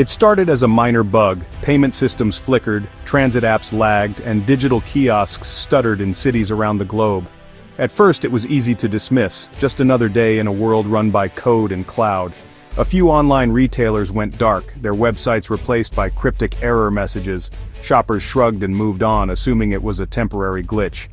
It started as a minor bug, payment systems flickered, transit apps lagged, and digital kiosks stuttered in cities around the globe. At first it was easy to dismiss, just another day in a world run by code and cloud. A few online retailers went dark, their websites replaced by cryptic error messages. Shoppers shrugged and moved on, assuming it was a temporary glitch.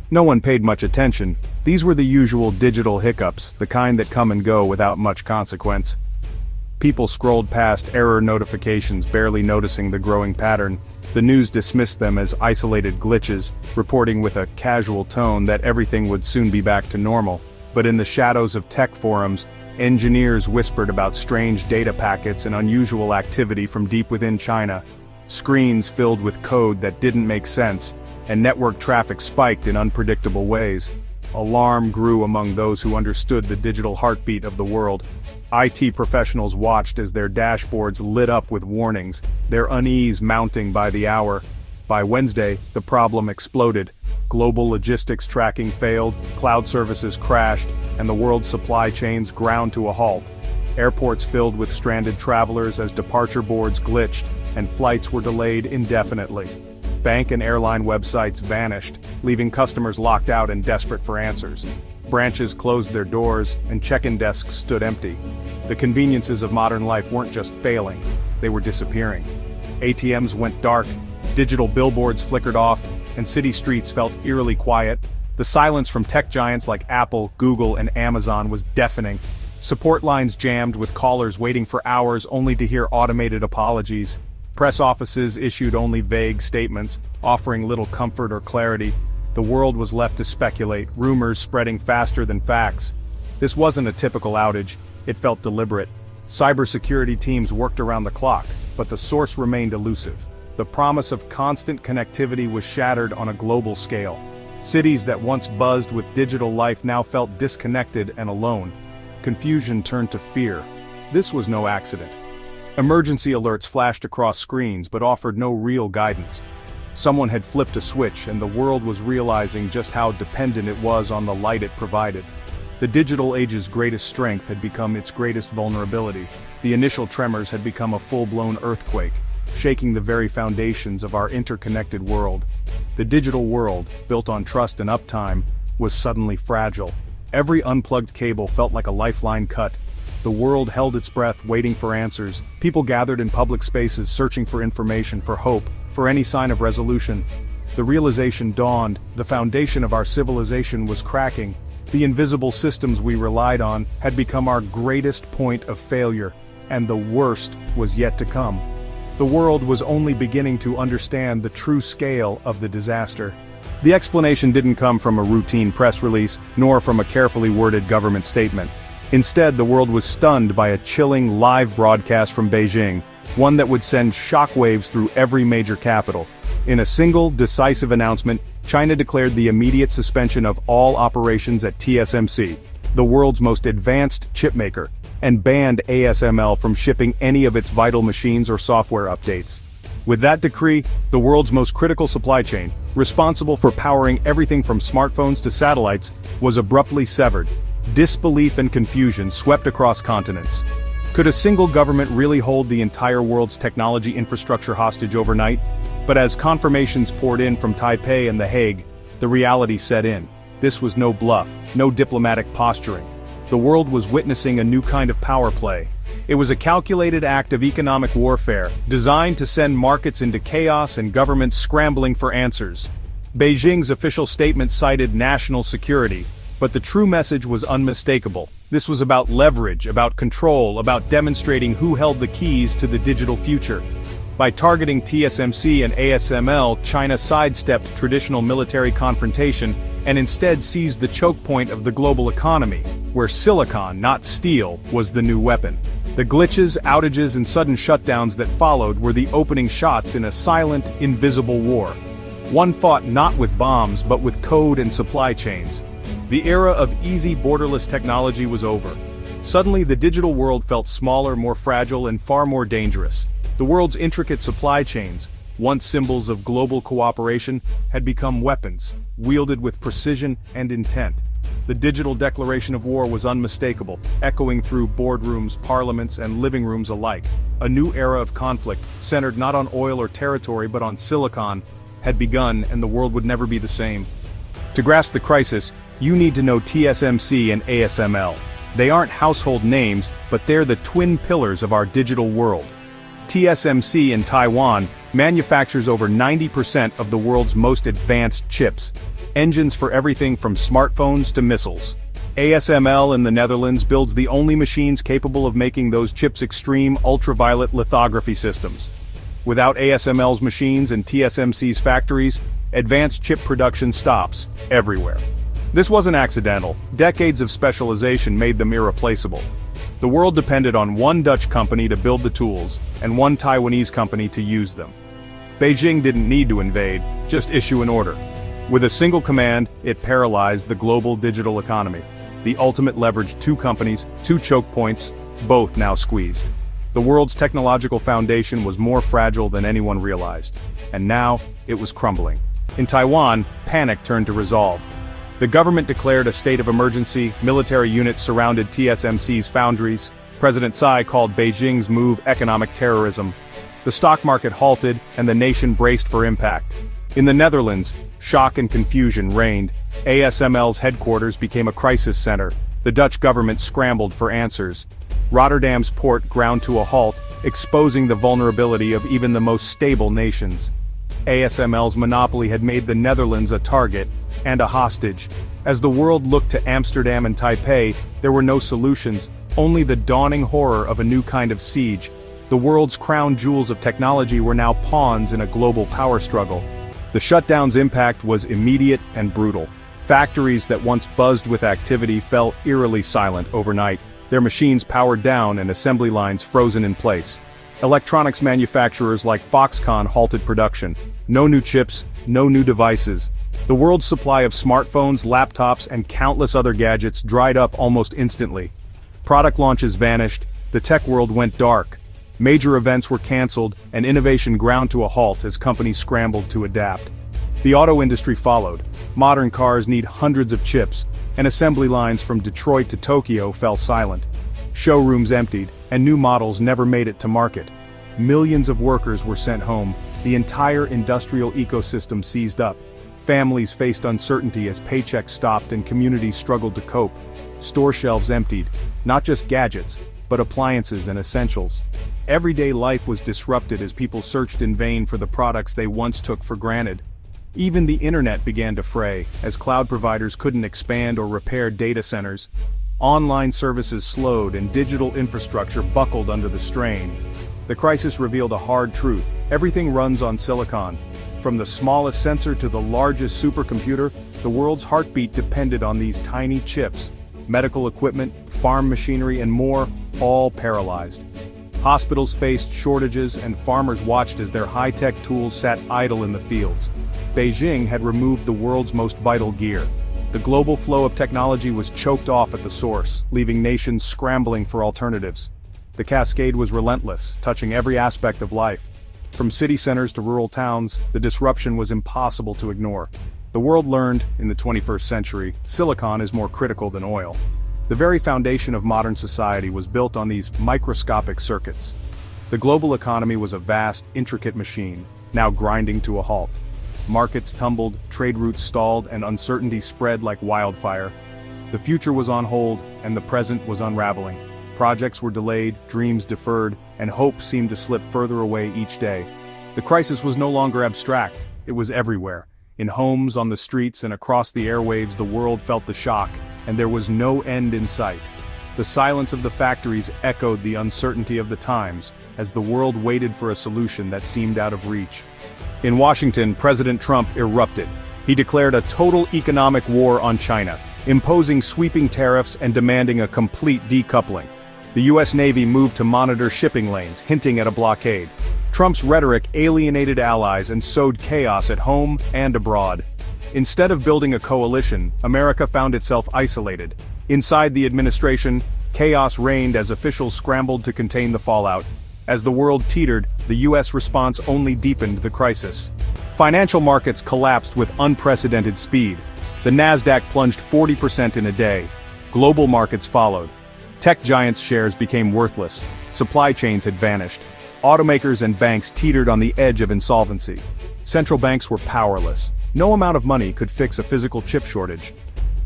No one paid much attention. These were the usual digital hiccups, the kind that come and go without much consequence. People scrolled past error notifications, barely noticing the growing pattern. The news dismissed them as isolated glitches, reporting with a casual tone that everything would soon be back to normal. But in the shadows of tech forums, engineers whispered about strange data packets and unusual activity from deep within China. Screens filled with code that didn't make sense, and network traffic spiked in unpredictable ways. Alarm grew among those who understood the digital heartbeat of the world. IT professionals watched as their dashboards lit up with warnings, their unease mounting by the hour. By Wednesday, the problem exploded. Global logistics tracking failed, cloud services crashed, and the world's supply chains ground to a halt. Airports filled with stranded travelers as departure boards glitched, and flights were delayed indefinitely. Bank and airline websites vanished, leaving customers locked out and desperate for answers. Branches closed their doors, and check-in desks stood empty. The conveniences of modern life weren't just failing, they were disappearing. ATMs went dark, digital billboards flickered off, and city streets felt eerily quiet. The silence from tech giants like Apple, Google, and Amazon was deafening. Support lines jammed with callers waiting for hours only to hear automated apologies. Press offices issued only vague statements, offering little comfort or clarity. The world was left to speculate, rumors spreading faster than facts. This wasn't a typical outage, it felt deliberate. Cybersecurity teams worked around the clock, but the source remained elusive. The promise of constant connectivity was shattered on a global scale. Cities that once buzzed with digital life now felt disconnected and alone. Confusion turned to fear. This was no accident. Emergency alerts flashed across screens but offered no real guidance. Someone had flipped a switch and the world was realizing just how dependent it was on the light it provided. The digital age's greatest strength had become its greatest vulnerability. The initial tremors had become a full-blown earthquake, shaking the very foundations of our interconnected world. The digital world, built on trust and uptime, was suddenly fragile. Every unplugged cable felt like a lifeline cut. The world held its breath, waiting for answers. People gathered in public spaces, searching for information, for hope, for any sign of resolution. The realization dawned, the foundation of our civilization was cracking. The invisible systems we relied on had become our greatest point of failure, and the worst was yet to come. The world was only beginning to understand the true scale of the disaster. The explanation didn't come from a routine press release, nor from a carefully worded government statement. Instead, the world was stunned by a chilling live broadcast from Beijing, one that would send shockwaves through every major capital. In a single, decisive announcement, China declared the immediate suspension of all operations at TSMC, the world's most advanced chipmaker, and banned ASML from shipping any of its vital machines or software updates. With that decree, the world's most critical supply chain, responsible for powering everything from smartphones to satellites, was abruptly severed. Disbelief and confusion swept across continents. Could a single government really hold the entire world's technology infrastructure hostage overnight? But as confirmations poured in from Taipei and The Hague, the reality set in. This was no bluff, no diplomatic posturing. The world was witnessing a new kind of power play. It was a calculated act of economic warfare, designed to send markets into chaos and governments scrambling for answers. Beijing's official statement cited national security, but the true message was unmistakable. This was about leverage, about control, about demonstrating who held the keys to the digital future. By targeting TSMC and ASML, China sidestepped traditional military confrontation and instead seized the choke point of the global economy, where silicon, not steel, was the new weapon. The glitches, outages, and sudden shutdowns that followed were the opening shots in a silent, invisible war. One fought not with bombs but with code and supply chains. The era of easy, borderless technology was over. Suddenly, the digital world felt smaller, more fragile, and far more dangerous. The world's intricate supply chains, once symbols of global cooperation, had become weapons, wielded with precision and intent. The digital declaration of war was unmistakable, echoing through boardrooms, parliaments, and living rooms alike. A new era of conflict, centered not on oil or territory but on silicon, had begun, and the world would never be the same. To grasp the crisis, you need to know TSMC and ASML. They aren't household names, but they're the twin pillars of our digital world. TSMC in Taiwan manufactures over 90% of the world's most advanced chips, engines for everything from smartphones to missiles. ASML in the Netherlands builds the only machines capable of making those chips' extreme ultraviolet lithography systems. Without ASML's machines and TSMC's factories, advanced chip production stops everywhere. This wasn't accidental. Decades of specialization made them irreplaceable. The world depended on one Dutch company to build the tools, and one Taiwanese company to use them. Beijing didn't need to invade, just issue an order. With a single command, it paralyzed the global digital economy. The ultimate leverage: two companies, two choke points, both now squeezed. The world's technological foundation was more fragile than anyone realized. And now, it was crumbling. In Taiwan, panic turned to resolve. The government declared a state of emergency, military units surrounded TSMC's foundries. President Tsai called Beijing's move economic terrorism. The stock market halted, and the nation braced for impact. In the Netherlands, shock and confusion reigned. ASML's headquarters became a crisis center. The Dutch government scrambled for answers. Rotterdam's port ground to a halt, exposing the vulnerability of even the most stable nations. ASML's monopoly had made the Netherlands a target and a hostage. As the world looked to Amsterdam and Taipei, there were no solutions, only the dawning horror of a new kind of siege. The world's crown jewels of technology were now pawns in a global power struggle. The shutdown's impact was immediate and brutal. Factories that once buzzed with activity fell eerily silent overnight, their machines powered down and assembly lines frozen in place. Electronics manufacturers like Foxconn halted production. No new chips, no new devices. The world's supply of smartphones, laptops, and countless other gadgets dried up almost instantly. Product launches vanished, the tech world went dark. Major events were canceled, and innovation ground to a halt as companies scrambled to adapt. The auto industry followed. Modern cars need hundreds of chips, and assembly lines from Detroit to Tokyo fell silent. Showrooms emptied, and new models never made it to market. Millions of workers were sent home. The entire industrial ecosystem seized up. Families faced uncertainty as paychecks stopped and communities struggled to cope. Store shelves emptied, not just gadgets, but appliances and essentials. Everyday life was disrupted as people searched in vain for the products they once took for granted. Even the internet began to fray, as cloud providers couldn't expand or repair data centers. Online services slowed and digital infrastructure buckled under the strain. The crisis revealed a hard truth: everything runs on silicon. From the smallest sensor to the largest supercomputer, the world's heartbeat depended on these tiny chips. Medical equipment, farm machinery, and more, all paralyzed. Hospitals faced shortages, and farmers watched as their high-tech tools sat idle in the fields. Beijing had removed the world's most vital gear. The global flow of technology was choked off at the source, leaving nations scrambling for alternatives. The cascade was relentless, touching every aspect of life. From city centers to rural towns, the disruption was impossible to ignore. The world learned, in the 21st century, silicon is more critical than oil. The very foundation of modern society was built on these microscopic circuits. The global economy was a vast, intricate machine, now grinding to a halt. Markets tumbled, trade routes stalled, and uncertainty spread like wildfire. The future was on hold, and the present was unraveling. Projects were delayed, dreams deferred, and hope seemed to slip further away each day. The crisis was no longer abstract, it was everywhere. In homes, on the streets, and across the airwaves, the world felt the shock, and there was no end in sight. The silence of the factories echoed the uncertainty of the times, as the world waited for a solution that seemed out of reach. In Washington, President Trump erupted. He declared a total economic war on China, imposing sweeping tariffs and demanding a complete decoupling. The U.S. Navy moved to monitor shipping lanes, hinting at a blockade. Trump's rhetoric alienated allies and sowed chaos at home and abroad. Instead of building a coalition, America found itself isolated. Inside the administration, chaos reigned as officials scrambled to contain the fallout. As the world teetered, the US response only deepened the crisis. Financial markets collapsed with unprecedented speed. The Nasdaq plunged 40% in a day. Global markets followed. Tech giants' shares became worthless. Supply chains had vanished. Automakers and banks teetered on the edge of insolvency. Central banks were powerless. No amount of money could fix a physical chip shortage.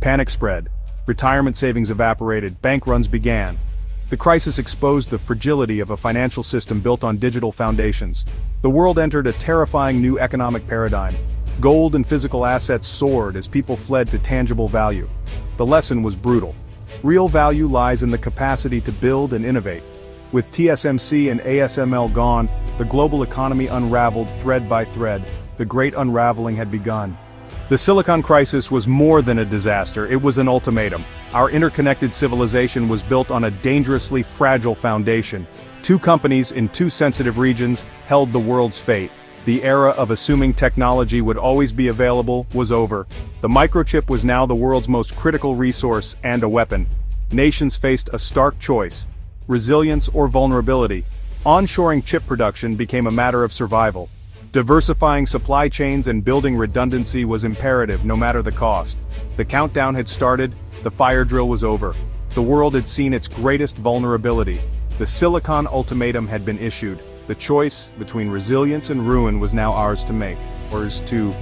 Panic spread. Retirement savings evaporated. Bank runs began. The crisis exposed the fragility of a financial system built on digital foundations. The world entered a terrifying new economic paradigm. Gold and physical assets soared as people fled to tangible value. The lesson was brutal. Real value lies in the capacity to build and innovate. With TSMC and ASML gone, the global economy unraveled thread by thread. The great unraveling had begun. The Silicon Crisis was more than a disaster, it was an ultimatum. Our interconnected civilization was built on a dangerously fragile foundation. Two companies in two sensitive regions held the world's fate. The era of assuming technology would always be available was over. The microchip was now the world's most critical resource and a weapon. Nations faced a stark choice: resilience or vulnerability. Onshoring chip production became a matter of survival. Diversifying supply chains and building redundancy was imperative no matter the cost. The countdown had started, the fire drill was over. The world had seen its greatest vulnerability. The Silicon ultimatum had been issued. The choice between resilience and ruin was now ours to make, ours to